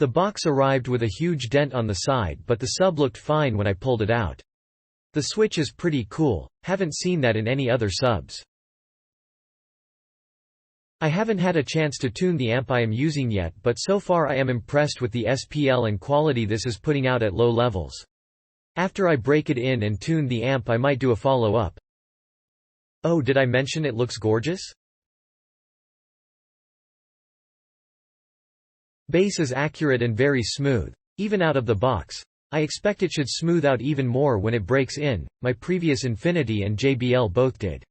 The box arrived with a huge dent on the side, but the sub looked fine when I pulled it out. The switch is pretty cool, haven't seen that in any other subs. I haven't had a chance to tune the amp I am using yet, but so far I am impressed with the SPL and quality this is putting out at low levels. After I break it in and tune the amp I might do a follow-up. Oh, did I mention it looks gorgeous? Bass is accurate and very smooth, even out of the box. I expect it should smooth out even more when it breaks in. My previous Infinity and JBL both did.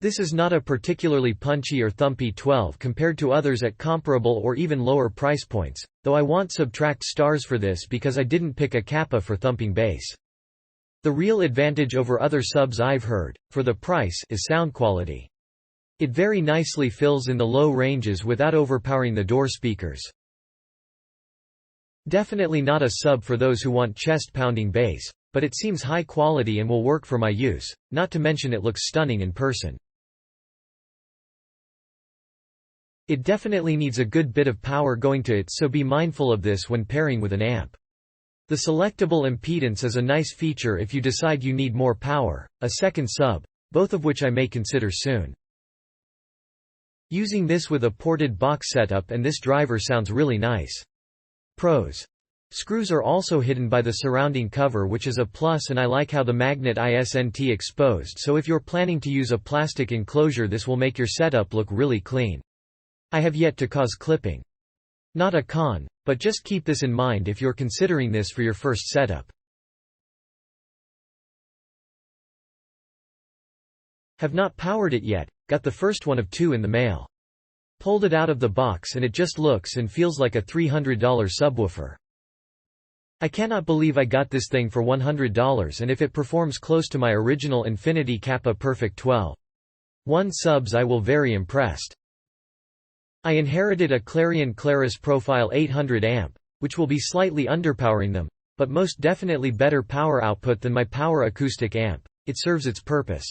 This is not a particularly punchy or thumpy 12 compared to others at comparable or even lower price points, though I want subtract stars for this because I didn't pick a Kappa for thumping bass. The real advantage over other subs I've heard, for the price, is sound quality. It very nicely fills in the low ranges without overpowering the door speakers. Definitely not a sub for those who want chest-pounding bass, but it seems high quality and will work for my use, not to mention it looks stunning in person. It definitely needs a good bit of power going to it, so be mindful of this when pairing with an amp. The selectable impedance is a nice feature if you decide you need more power, a second sub, both of which I may consider soon. Using this with a ported box setup and this driver sounds really nice. Pros. Screws are also hidden by the surrounding cover, which is a plus, and I like how the magnet isn't exposed, so if you're planning to use a plastic enclosure this will make your setup look really clean. I have yet to cause clipping. Not a con, but just keep this in mind if you're considering this for your first setup. Have not powered it yet, got the first one of 2 in the mail. Pulled it out of the box and it just looks and feels like a $300 subwoofer. I cannot believe I got this thing for $100, and if it performs close to my original Infinity Kappa Perfect 12. 1 subs I will very impressed. I inherited a Clarion Claris Profile 800 amp, which will be slightly underpowering them, but most definitely better power output than my Power Acoustic amp. It serves its purpose.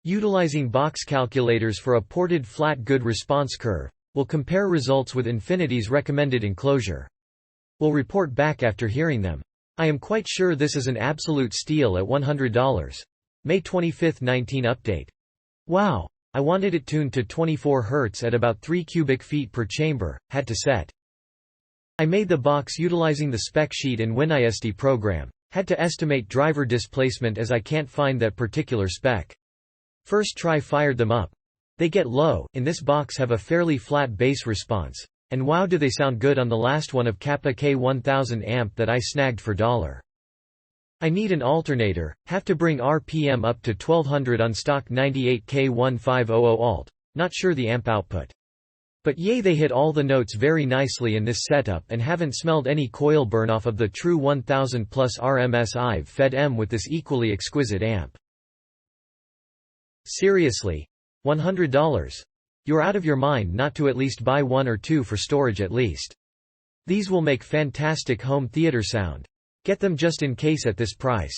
Utilizing box calculators for a ported flat good response curve, will compare results with Infinity's recommended enclosure. Will report back after hearing them. I am quite sure this is an absolute steal at $100. May 25, 19 update. Wow, I wanted it tuned to 24 Hz at about 3 cubic feet per chamber, had to set. I made the box utilizing the spec sheet and WinISD program, had to estimate driver displacement as I can't find that particular spec. First try fired them up. They get low, in this box have a fairly flat bass response, and wow do they sound good on the last one of Kappa K1000 amp that I snagged for $1. I need an alternator, have to bring RPM up to 1200 on stock 98K1500 alt, not sure the amp output. But yay, they hit all the notes very nicely in this setup and haven't smelled any coil burn off of the true 1000 plus RMS I've fed M with this equally exquisite amp. Seriously? $100? You're out of your mind not to at least buy 1 or 2 for storage at least. These will make fantastic home theater sound. Get them just in case at this price.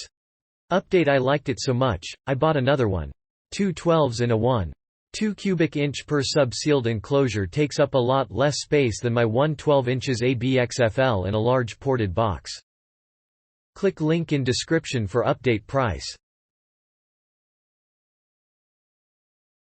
Update, I liked it so much, I bought another one. 2 12s in a 1.2 cubic inch per sub sealed enclosure takes up a lot less space than my 1 12 inches ABXFL in a large ported box. Click link in description for update price.